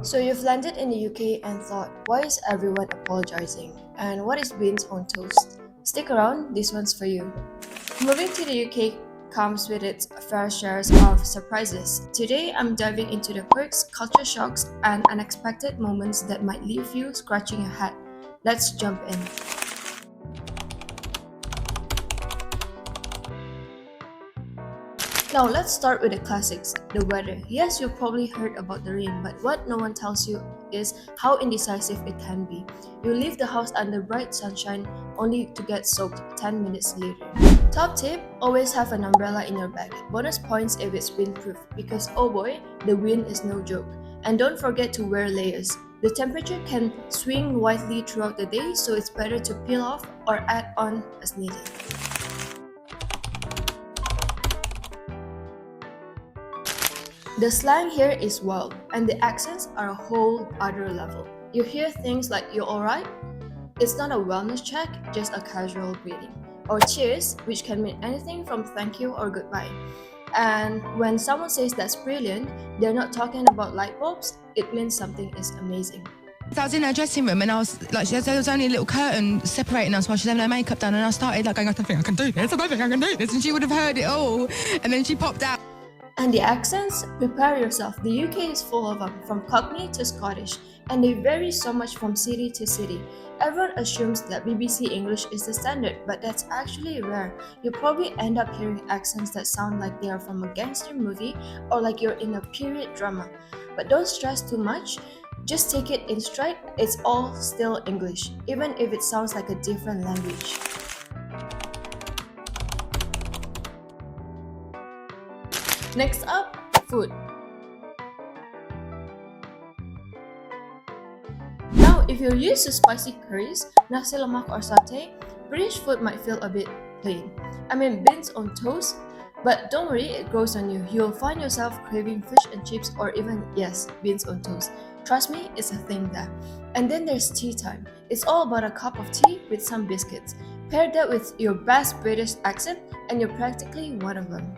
So you've landed in the UK and thought, why is everyone apologizing? And what is beans on toast? Stick around, this one's for you. Moving to the UK comes with its fair shares of surprises. Today I'm diving into the quirks, culture shocks, and unexpected moments that might leave you scratching your head. Let's jump in. Now let's start with the classics, the weather. Yes, you've probably heard about the rain, but what no one tells you is how indecisive it can be. You leave the house under bright sunshine only to get soaked 10 minutes later. Top tip, always have an umbrella in your bag. Bonus points if it's windproof, because oh boy, the wind is no joke. And don't forget to wear layers. The temperature can swing widely throughout the day, so it's better to peel off or add on as needed. The slang here is wild, and the accents are a whole other level. You hear things like, "You alright?" It's not a wellness check, just a casual greeting. Or cheers, which can mean anything from thank you or goodbye. And when someone says that's brilliant, they're not talking about light bulbs, it means something is amazing. I was in her dressing room and I was like, there was only a little curtain separating us while she's having her makeup done, and I started like going, I don't think I can do this, I don't think I can do this, and she would have heard it all, and then she popped out. And the accents? Prepare yourself. The UK is full of them, from Cockney to Scottish, and they vary so much from city to city. Everyone assumes that BBC English is the standard, but that's actually rare. You'll probably end up hearing accents that sound like they are from a gangster movie or like you're in a period drama. But don't stress too much. Just take it in stride. It's all still English, even if it sounds like a different language. Next up, food. Now, if you're used to spicy curries, nasi lemak or satay, British food might feel a bit plain. I mean, beans on toast, but don't worry, it grows on you. You'll find yourself craving fish and chips or even, yes, beans on toast. Trust me, it's a thing there. And then there's tea time. It's all about a cup of tea with some biscuits. Pair that with your best British accent and you're practically one of them.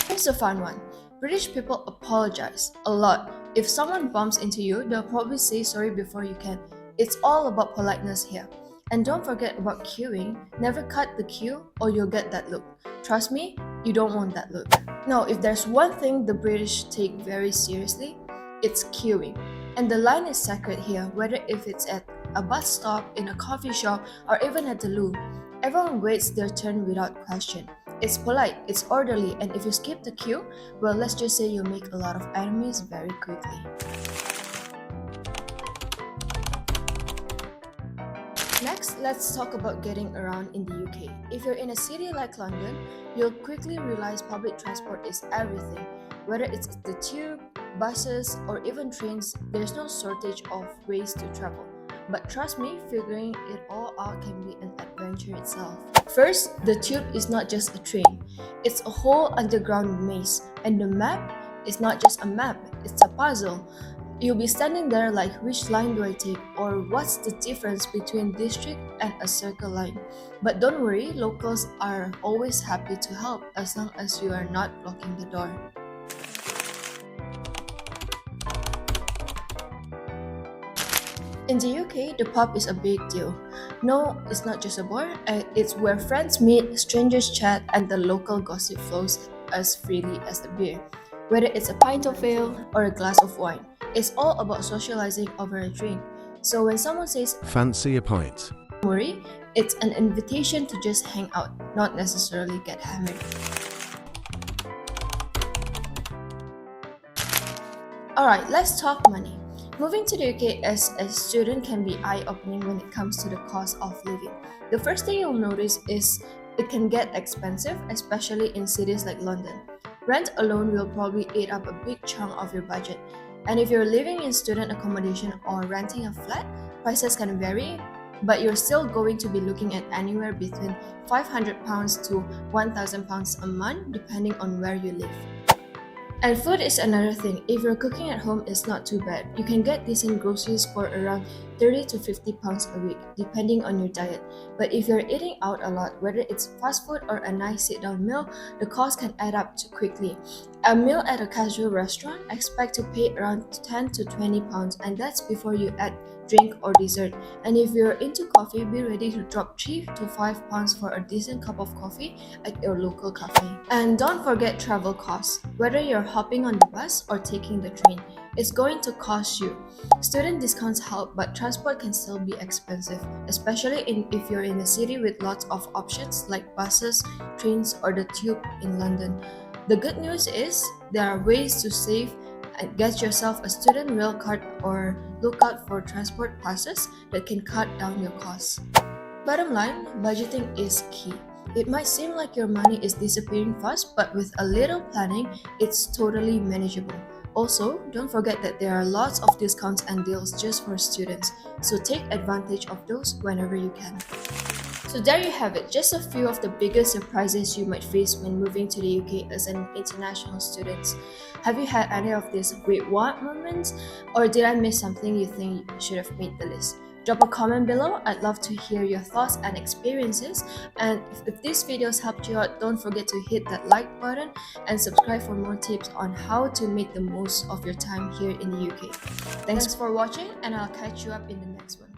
Here's a fun one. British people apologize a lot. If someone bumps into you, they'll probably say sorry before you can. It's all about politeness here. And don't forget about queuing. Never cut the queue or you'll get that look. Trust me, you don't want that look. Now, if there's one thing the British take very seriously, it's queuing. And the line is sacred here, whether if it's at a bus stop, in a coffee shop, or even at the loo. Everyone waits their turn without question. It's polite, it's orderly, and if you skip the queue, well, let's just say you'll make a lot of enemies very quickly. Next, let's talk about getting around in the UK. If you're in a city like London, you'll quickly realize public transport is everything. Whether it's the tube, buses, or even trains, there's no shortage of ways to travel. But trust me, figuring it all out can be an adventure itself. First, the tube is not just a train. It's a whole underground maze. And the map is not just a map, it's a puzzle. You'll be standing there like, which line do I take? Or what's the difference between district and a circle line? But don't worry, locals are always happy to help as long as you are not blocking the door. In the UK, the pub is a big deal. No, it's not just a bar, it's where friends meet, strangers chat, and the local gossip flows as freely as the beer. Whether it's a pint of ale or a glass of wine, it's all about socializing over a drink. So when someone says, "Fancy a pint?" don't worry, it's an invitation to just hang out, not necessarily get hammered. Alright, let's talk money. Moving to the UK as a student can be eye-opening when it comes to the cost of living. The first thing you'll notice is it can get expensive, especially in cities like London. Rent alone will probably eat up a big chunk of your budget. And if you're living in student accommodation or renting a flat, prices can vary, but you're still going to be looking at anywhere between £500 to £1,000 a month, depending on where you live. And food is another thing. If you're cooking at home, it's not too bad. You can get decent groceries for around 30 to 50 pounds a week, depending on your diet. But if you're eating out a lot, whether it's fast food or a nice sit-down meal, the cost can add up too quickly. A meal at a casual restaurant, expect to pay around 10 to 20 pounds, and that's before you add drink or dessert. And if you're into coffee, be ready to drop 3 to 5 pounds for a decent cup of coffee at your local cafe. And don't forget travel costs. Whether you're hopping on the bus or taking the train, it's going to cost you. Student discounts help, but transport can still be expensive, especially if you're in a city with lots of options like buses, trains, or the tube in London. The good news is there are ways to save and get yourself a student rail card or look out for transport passes that can cut down your costs. Bottom line, budgeting is key. It might seem like your money is disappearing fast, but with a little planning, it's totally manageable. Also, don't forget that there are lots of discounts and deals just for students, so take advantage of those whenever you can. So there you have it, just a few of the biggest surprises you might face when moving to the UK as an international student. Have you had any of these wait what moments, or did I miss something you think should have made the list? Drop a comment below, I'd love to hear your thoughts and experiences. And if these videos helped you out, don't forget to hit that like button and subscribe for more tips on how to make the most of your time here in the UK. Thanks for watching, and I'll catch you up in the next one.